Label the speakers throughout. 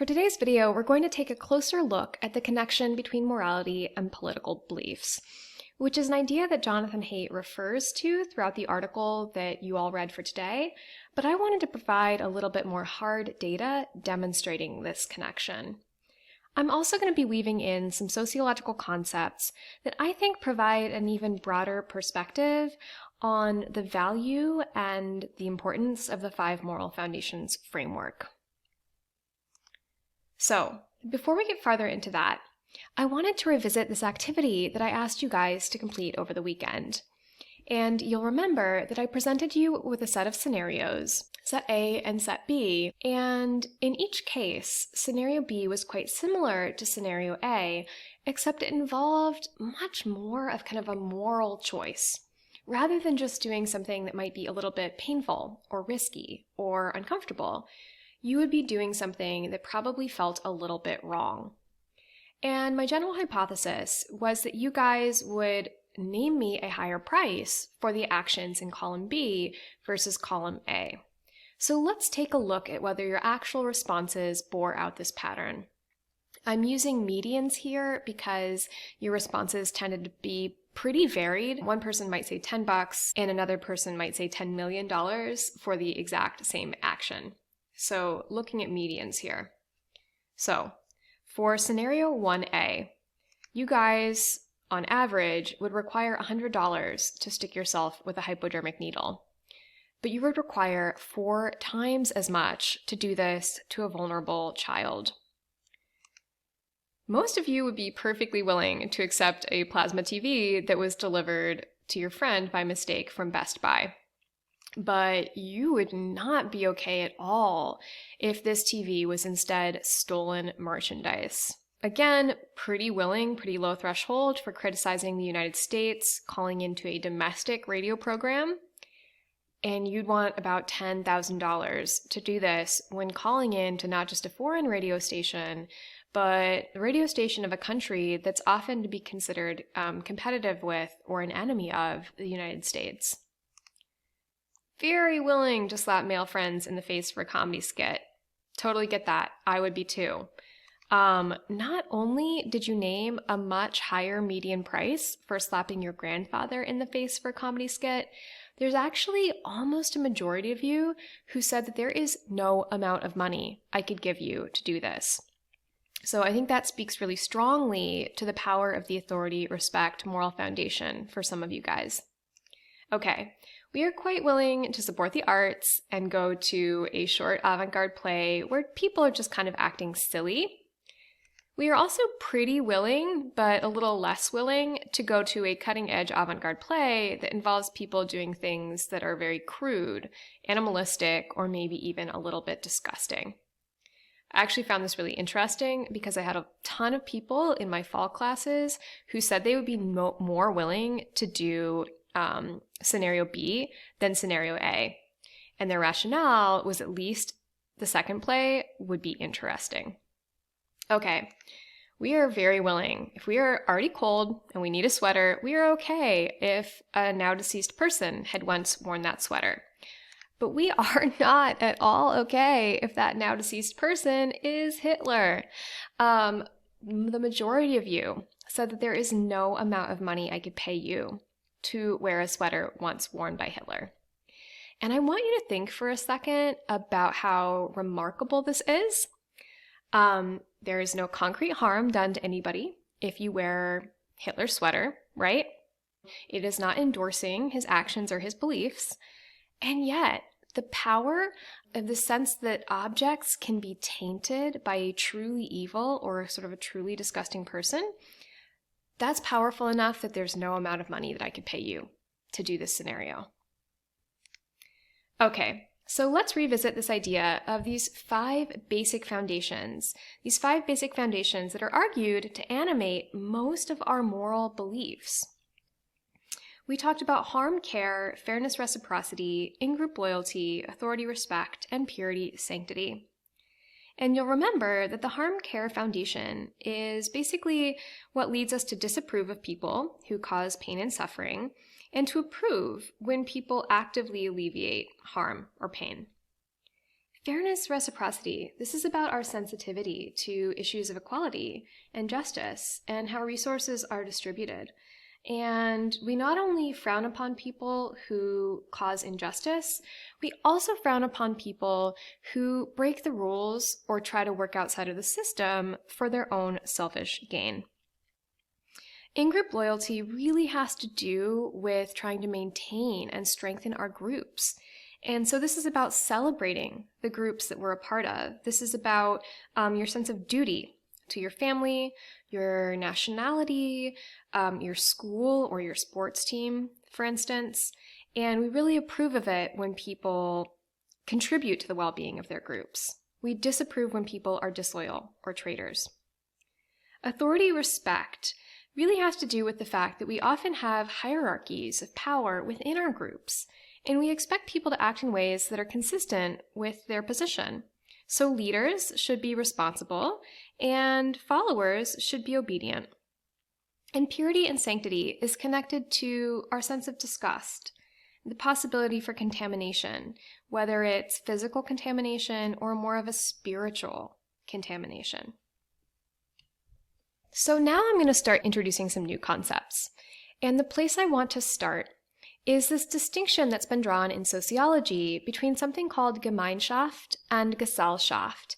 Speaker 1: For today's video, we're going to take a closer look at the connection between morality and political beliefs, which is an idea that Jonathan Haidt refers to throughout the article that you all read for today, but I wanted to provide a little bit more hard data demonstrating this connection. I'm also going to be weaving in some sociological concepts that I think provide an even broader perspective on the value and the importance of the 5 moral foundations framework. So, before we get farther into that, I wanted to revisit this activity that I asked you guys to complete over the weekend. And you'll remember that I presented you with a set of scenarios, set A and set B, and in each case, scenario B was quite similar to scenario A, except it involved much more of kind of a moral choice, rather than just doing something that might be a little bit painful or risky or uncomfortable. You would be doing something that probably felt a little bit wrong. And my general hypothesis was that you guys would name me a higher price for the actions in column B versus column A. So let's take a look at whether your actual responses bore out this pattern. I'm using medians here because your responses tended to be pretty varied. One person might say $10 and another person might say $10 million for the exact same action. So looking at medians here. So for scenario 1A, you guys on average would require $100 to stick yourself with a hypodermic needle. But you would require 4 times as much to do this to a vulnerable child. Most of you would be perfectly willing to accept a plasma TV that was delivered to your friend by mistake from Best Buy. But you would not be okay at all if this TV was instead stolen merchandise. Again, pretty willing, pretty low threshold for criticizing the United States, calling into a domestic radio program, and you'd want about $10,000 to do this when calling in to not just a foreign radio station, but the radio station of a country that's often to be considered competitive with or an enemy of the United States. Very willing to slap male friends in the face for a comedy skit. Totally get that. I would be too. Not only did you name a much higher median price for slapping your grandfather in the face for a comedy skit, there's actually almost a majority of you who said that there is no amount of money I could give you to do this. So I think that speaks really strongly to the power of the authority, respect, moral foundation for some of you guys. Okay. We are quite willing to support the arts and go to a short avant-garde play where people are just kind of acting silly. We are also pretty willing, but a little less willing, to go to a cutting-edge avant-garde play that involves people doing things that are very crude, animalistic, or maybe even a little bit disgusting. I actually found this really interesting because I had a ton of people in my fall classes who said they would be more willing to do scenario B than scenario A. And their rationale was at least the second play would be interesting. Okay, we are very willing. If we are already cold and we need a sweater, we are okay if a now deceased person had once worn that sweater. But we are not at all okay if that now deceased person is Hitler. The majority of you said that there is no amount of money I could pay you to wear a sweater once worn by Hitler. And I want you to think for a second about how remarkable this is. There is no concrete harm done to anybody if you wear Hitler's sweater, right? It is not endorsing his actions or his beliefs. And yet, the power of the sense that objects can be tainted by a truly evil or sort of a truly disgusting person, that's powerful enough that there's no amount of money that I could pay you to do this scenario. Okay, so let's revisit this idea of these 5 basic foundations. These 5 basic foundations that are argued to animate most of our moral beliefs. We talked about harm, care, fairness, reciprocity, in-group loyalty, authority, respect, and purity, sanctity. And you'll remember that the harm care foundation is basically what leads us to disapprove of people who cause pain and suffering, and to approve when people actively alleviate harm or pain. Fairness, reciprocity. This is about our sensitivity to issues of equality and justice and how resources are distributed. And we not only frown upon people who cause injustice, we also frown upon people who break the rules or try to work outside of the system for their own selfish gain. In-group loyalty really has to do with trying to maintain and strengthen our groups. And so this is about celebrating the groups that we're a part of. This is about your sense of duty to your family, your nationality, your school or your sports team, for instance. And we really approve of it when people contribute to the well-being of their groups. We disapprove when people are disloyal or traitors. Authority respect really has to do with the fact that we often have hierarchies of power within our groups, and we expect people to act in ways that are consistent with their position. So leaders should be responsible, and followers should be obedient. And purity and sanctity is connected to our sense of disgust, the possibility for contamination, whether it's physical contamination or more of a spiritual contamination. So now I'm going to start introducing some new concepts. And the place I want to start is this distinction that's been drawn in sociology between something called Gemeinschaft and Gesellschaft.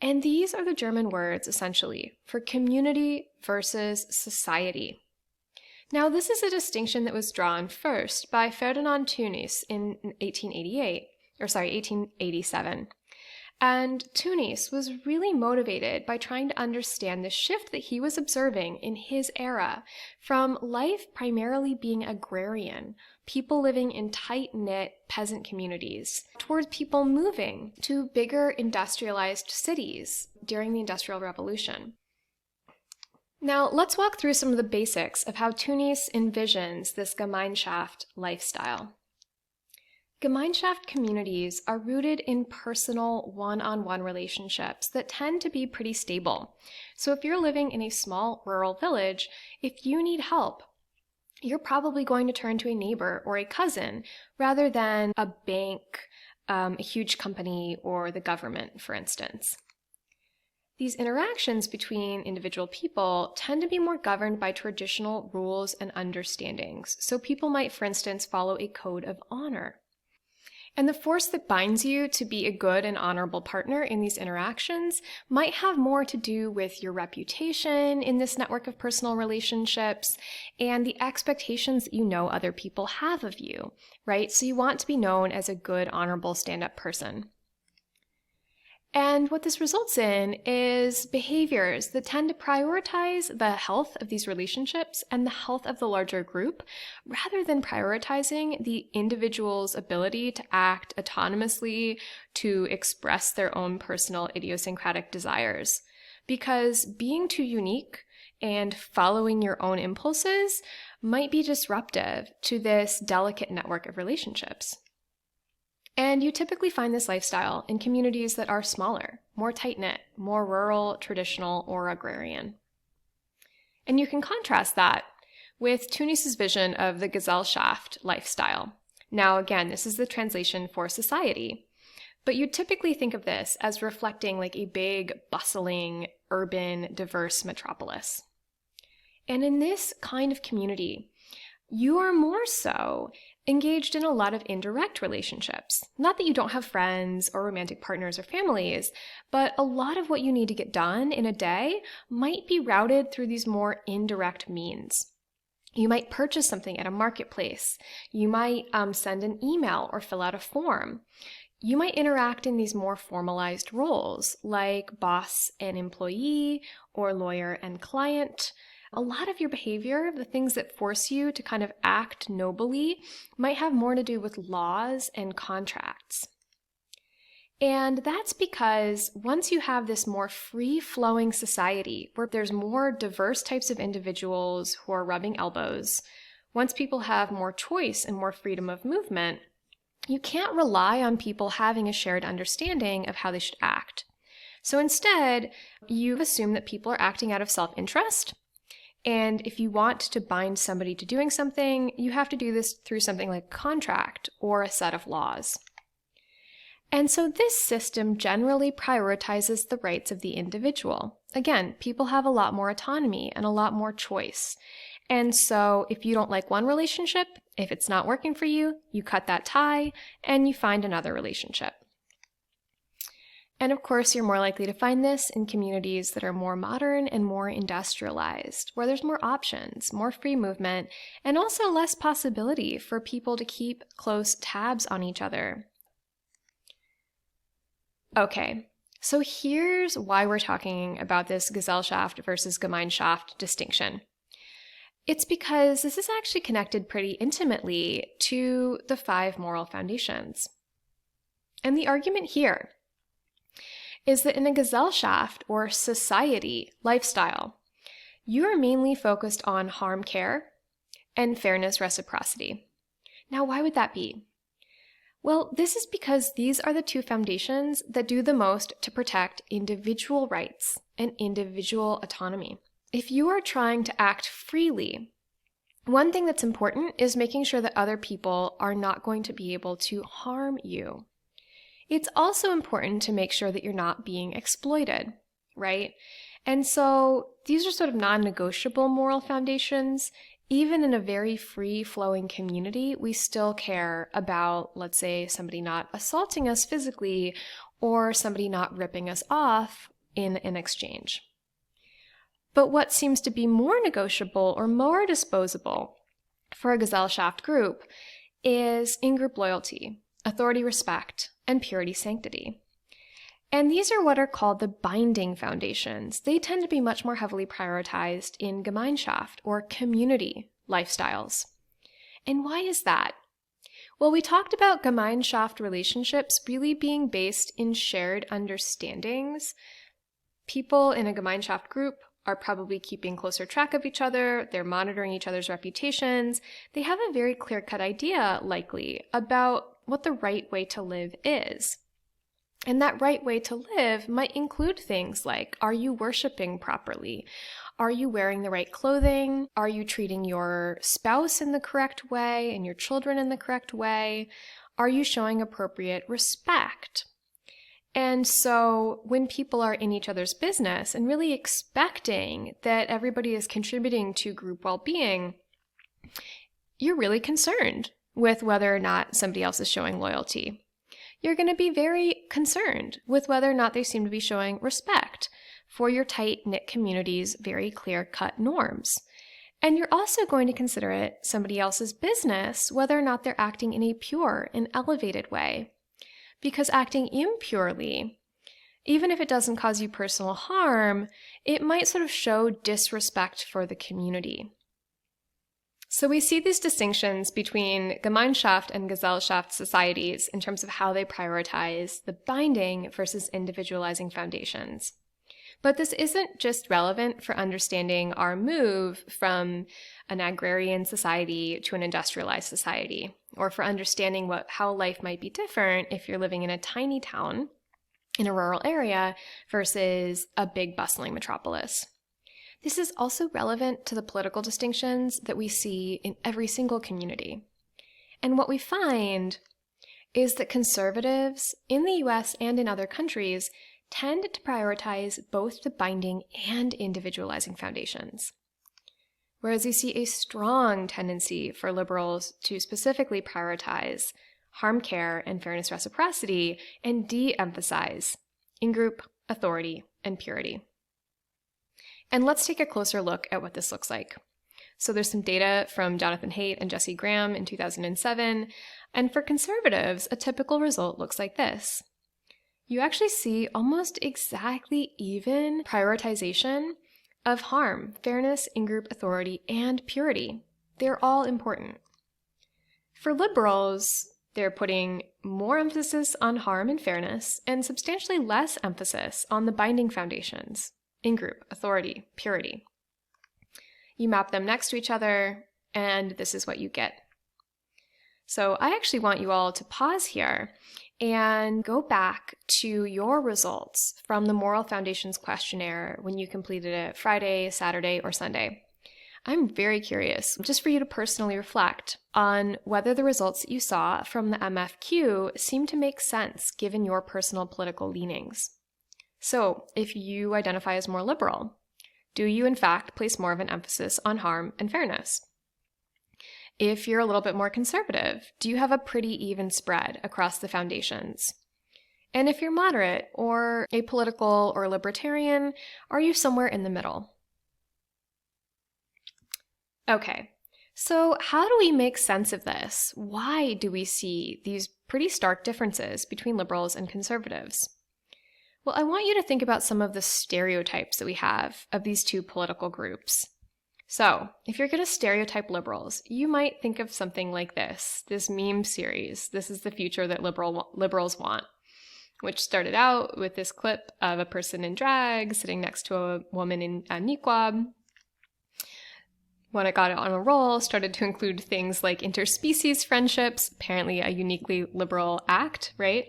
Speaker 1: And these are the German words, essentially, for community versus society. Now, this is a distinction that was drawn first by Ferdinand Tönnies in 1887. And Tönnies was really motivated by trying to understand the shift that he was observing in his era from life primarily being agrarian, people living in tight-knit peasant communities, towards people moving to bigger industrialized cities during the Industrial Revolution. Now, let's walk through some of the basics of how Tönnies envisions this Gemeinschaft lifestyle. Gemeinschaft communities are rooted in personal one-on-one relationships that tend to be pretty stable. So if you're living in a small rural village, if you need help, you're probably going to turn to a neighbor or a cousin rather than a bank, a huge company, or the government, for instance. These interactions between individual people tend to be more governed by traditional rules and understandings. So people might, for instance, follow a code of honor. And the force that binds you to be a good and honorable partner in these interactions might have more to do with your reputation in this network of personal relationships and the expectations that you know other people have of you, right? So you want to be known as a good, honorable, stand-up person. And what this results in is behaviors that tend to prioritize the health of these relationships and the health of the larger group, rather than prioritizing the individual's ability to act autonomously, to express their own personal idiosyncratic desires. Because being too unique and following your own impulses might be disruptive to this delicate network of relationships. And you typically find this lifestyle in communities that are smaller, more tight-knit, more rural, traditional, or agrarian. And you can contrast that with Tönnies' vision of the Gazelleshaft lifestyle. Now, again, this is the translation for society, but you typically think of this as reflecting like a big, bustling, urban, diverse metropolis. And in this kind of community, you are more so engaged in a lot of indirect relationships. Not that you don't have friends or romantic partners or families, but a lot of what you need to get done in a day might be routed through these more indirect means. You might purchase something at a marketplace. You might send an email or fill out a form. You might interact in these more formalized roles like boss and employee or lawyer and client. A lot of your behavior, the things that force you to kind of act nobly, might have more to do with laws and contracts. And that's because once you have this more free-flowing society where there's more diverse types of individuals who are rubbing elbows, once people have more choice and more freedom of movement, you can't rely on people having a shared understanding of how they should act. So instead, you assume that people are acting out of self-interest. And if you want to bind somebody to doing something, you have to do this through something like a contract or a set of laws. And so this system generally prioritizes the rights of the individual. Again, people have a lot more autonomy and a lot more choice. And so if you don't like one relationship, if it's not working for you, you cut that tie and you find another relationship. And of course, you're more likely to find this in communities that are more modern and more industrialized, where there's more options, more free movement, and also less possibility for people to keep close tabs on each other. Okay, so here's why we're talking about this Gesellschaft versus Gemeinschaft distinction. It's because this is actually connected pretty intimately to the 5 moral foundations. And the argument here is that in a Gesellschaft, or society, lifestyle, you are mainly focused on harm care and fairness reciprocity. Now, why would that be? Well, this is because these are the 2 foundations that do the most to protect individual rights and individual autonomy. If you are trying to act freely, one thing that's important is making sure that other people are not going to be able to harm you. It's also important to make sure that you're not being exploited, right? And so these are sort of non-negotiable moral foundations. Even in a very free-flowing community, we still care about, let's say, somebody not assaulting us physically or somebody not ripping us off in an exchange. But what seems to be more negotiable or more disposable for a Gesellschaft group is in-group loyalty, authority respect, and purity sanctity. And these are what are called the binding foundations. They tend to be much more heavily prioritized in Gemeinschaft, or community lifestyles. And why is that? Well, we talked about Gemeinschaft relationships really being based in shared understandings. People in a Gemeinschaft group are probably keeping closer track of each other, they're monitoring each other's reputations, they have a very clear-cut idea, likely, about what the right way to live is. And that right way to live might include things like, are you worshiping properly? Are you wearing the right clothing? Are you treating your spouse in the correct way and your children in the correct way? Are you showing appropriate respect? And so when people are in each other's business and really expecting that everybody is contributing to group well-being, you're really concerned with whether or not somebody else is showing loyalty. You're going to be very concerned with whether or not they seem to be showing respect for your tight-knit community's very clear-cut norms. And you're also going to consider it somebody else's business whether or not they're acting in a pure and elevated way. Because acting impurely, even if it doesn't cause you personal harm, it might sort of show disrespect for the community. So we see these distinctions between Gemeinschaft and Gesellschaft societies in terms of how they prioritize the binding versus individualizing foundations. But this isn't just relevant for understanding our move from an agrarian society to an industrialized society, or for understanding how life might be different if you're living in a tiny town in a rural area versus a big bustling metropolis. This is also relevant to the political distinctions that we see in every single community. And what we find is that conservatives in the US and in other countries tend to prioritize both the binding and individualizing foundations. Whereas you see a strong tendency for liberals to specifically prioritize harm care and fairness reciprocity and de-emphasize in-group authority and purity. And let's take a closer look at what this looks like. So there's some data from Jonathan Haidt and Jesse Graham in 2007, and for conservatives, a typical result looks like this. You actually see almost exactly even prioritization of harm, fairness, in-group authority, and purity. They're all important. For liberals, they're putting more emphasis on harm and fairness and substantially less emphasis on the binding foundations, in-group authority, purity. You map them next to each other, and this is what you get. So I actually want you all to pause here and go back to your results from the Moral Foundations questionnaire when you completed it Friday, Saturday, or Sunday. I'm very curious, just for you to personally reflect on whether the results that you saw from the MFQ seem to make sense given your personal political leanings. So, if you identify as more liberal, do you in fact place more of an emphasis on harm and fairness? If you're a little bit more conservative, do you have a pretty even spread across the foundations? And if you're moderate or apolitical or libertarian, are you somewhere in the middle? Okay, so how do we make sense of this? Why do we see these pretty stark differences between liberals and conservatives? Well, I want you to think about some of the stereotypes that we have of these two political groups. So, if you're going to stereotype liberals, you might think of something like this meme series, "This is the future that liberals want," which started out with this clip of a person in drag sitting next to a woman in a niqab. When it got on a roll, started to include things like interspecies friendships, apparently a uniquely liberal act, right?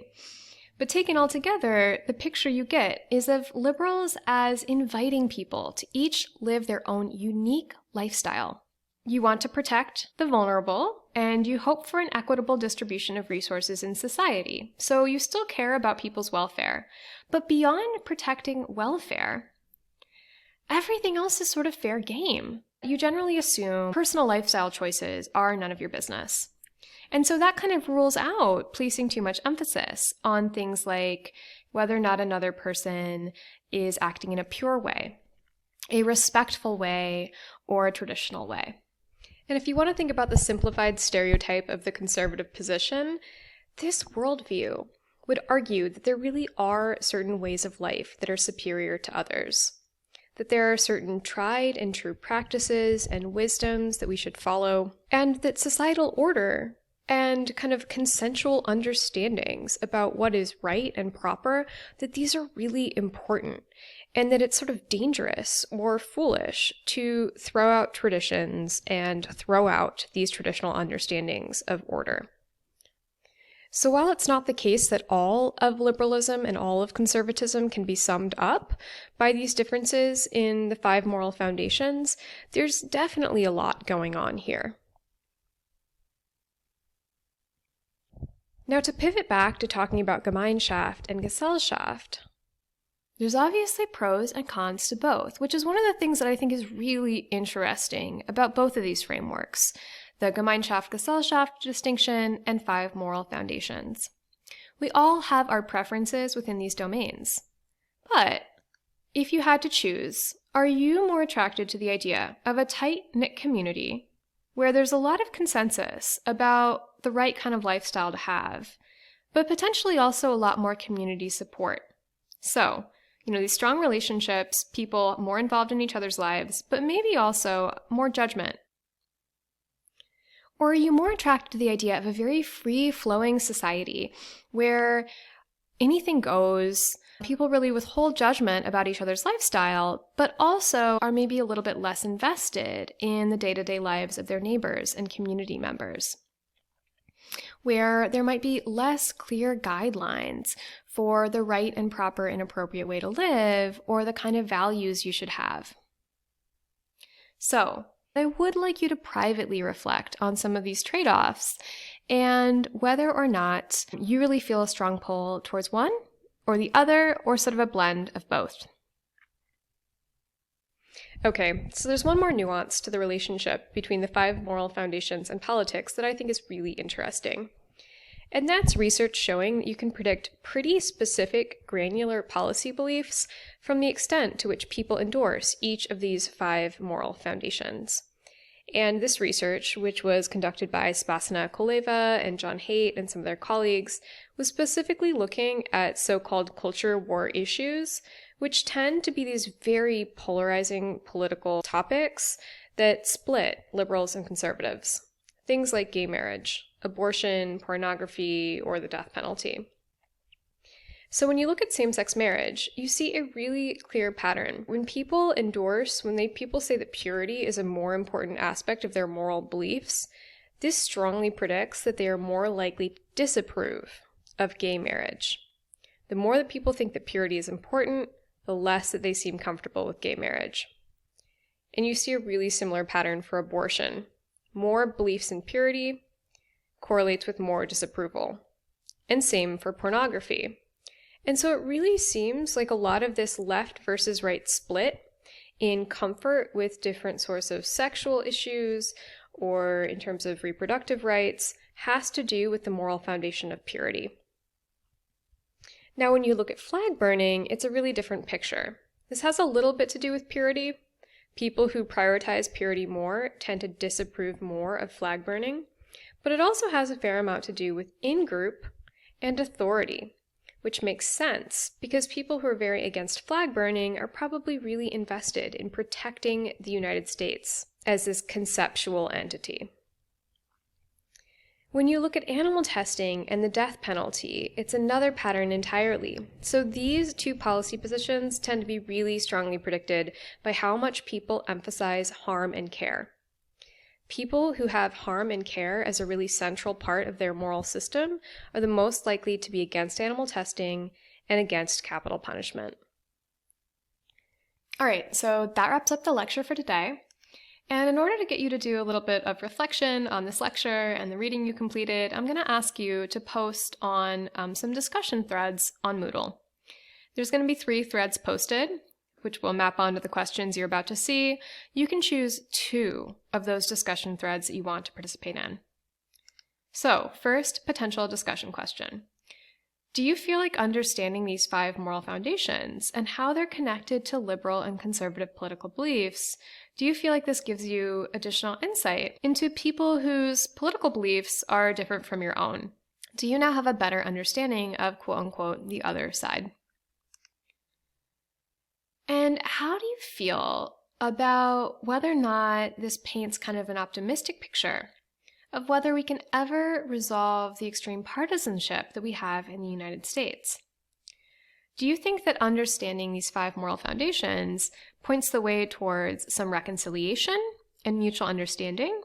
Speaker 1: But taken all together, the picture you get is of liberals as inviting people to each live their own unique lifestyle. You want to protect the vulnerable, and you hope for an equitable distribution of resources in society. So you still care about people's welfare. But beyond protecting welfare, everything else is sort of fair game. You generally assume personal lifestyle choices are none of your business. And so that kind of rules out placing too much emphasis on things like whether or not another person is acting in a pure way, a respectful way, or a traditional way. And if you want to think about the simplified stereotype of the conservative position, this worldview would argue that there really are certain ways of life that are superior to others, that there are certain tried and true practices and wisdoms that we should follow, and that societal order and kind of consensual understandings about what is right and proper, that these are really important, and that it's sort of dangerous or foolish to throw out traditions and throw out these traditional understandings of order. So while it's not the case that all of liberalism and all of conservatism can be summed up by these differences in the 5 moral foundations, there's definitely a lot going on here. Now, to pivot back to talking about Gemeinschaft and Gesellschaft, there's obviously pros and cons to both, which is one of the things that I think is really interesting about both of these frameworks, the Gemeinschaft-Gesellschaft distinction and 5 moral foundations. We all have our preferences within these domains. But if you had to choose, are you more attracted to the idea of a tight-knit community where there's a lot of consensus about the right kind of lifestyle to have, but potentially also a lot more community support? So, these strong relationships, people more involved in each other's lives, but maybe also more judgment. Or are you more attracted to the idea of a very free-flowing society where anything goes, people really withhold judgment about each other's lifestyle, but also are maybe a little bit less invested in the day-to-day lives of their neighbors and community members, where there might be less clear guidelines for the right and proper and appropriate way to live or the kind of values you should have? So, I would like you to privately reflect on some of these trade-offs and whether or not you really feel a strong pull towards one or the other, or sort of a blend of both. Okay, so there's one more nuance to the relationship between the 5 moral foundations and politics that I think is really interesting. And that's research showing that you can predict pretty specific granular policy beliefs from the extent to which people endorse each of these 5 moral foundations. And this research, which was conducted by Spasina Koleva and John Haidt and some of their colleagues, was specifically looking at so-called culture war issues, which tend to be these very polarizing political topics that split liberals and conservatives. Things like gay marriage, abortion, pornography, or the death penalty. So when you look at same-sex marriage, you see a really clear pattern. When people say that purity is a more important aspect of their moral beliefs, this strongly predicts that they are more likely to disapprove of gay marriage. The more that people think that purity is important, the less that they seem comfortable with gay marriage. and you see a really similar pattern for abortion. More beliefs in purity correlates with more disapproval. And same for pornography. And so it really seems like a lot of this left versus right split in comfort with different sorts of sexual issues or in terms of reproductive rights has to do with the moral foundation of purity. Now, when you look at flag burning, it's a really different picture. This has a little bit to do with purity. People who prioritize purity more tend to disapprove more of flag burning, but it also has a fair amount to do with in-group and authority, which makes sense because people who are very against flag burning are probably really invested in protecting the United States as this conceptual entity. When you look at animal testing and the death penalty, it's another pattern entirely. So these two policy positions tend to be really strongly predicted by how much people emphasize harm and care. People who have harm and care as a really central part of their moral system are the most likely to be against animal testing and against capital punishment. All right, so that wraps up the lecture for today. And in order to get you to do a little bit of reflection on this lecture and the reading you completed, I'm going to ask you to post on some discussion threads on Moodle. There's going to be 3 threads posted, which will map onto the questions you're about to see. You can choose 2 of those discussion threads that you want to participate in. So, first potential discussion question. Do you feel like understanding these 5 moral foundations and how they're connected to liberal and conservative political beliefs, do you feel like this gives you additional insight into people whose political beliefs are different from your own? Do you now have a better understanding of quote-unquote the other side? And how do you feel about whether or not this paints kind of an optimistic picture of whether we can ever resolve the extreme partisanship that we have in the United States? Do you think that understanding these 5 moral foundations points the way towards some reconciliation and mutual understanding?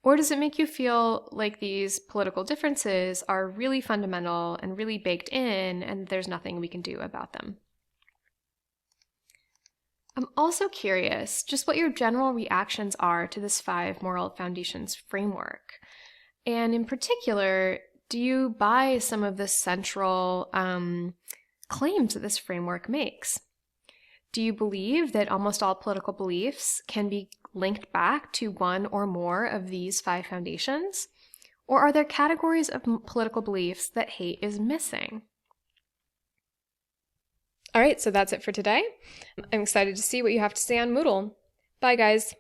Speaker 1: Or does it make you feel like these political differences are really fundamental and really baked in and there's nothing we can do about them? I'm also curious just what your general reactions are to this 5 moral foundations framework. And in particular, do you buy some of the central claims that this framework makes? Do you believe that almost all political beliefs can be linked back to one or more of these 5 foundations? Or are there categories of political beliefs that hate is missing? All right, so that's it for today. I'm excited to see what you have to say on Moodle. Bye, guys.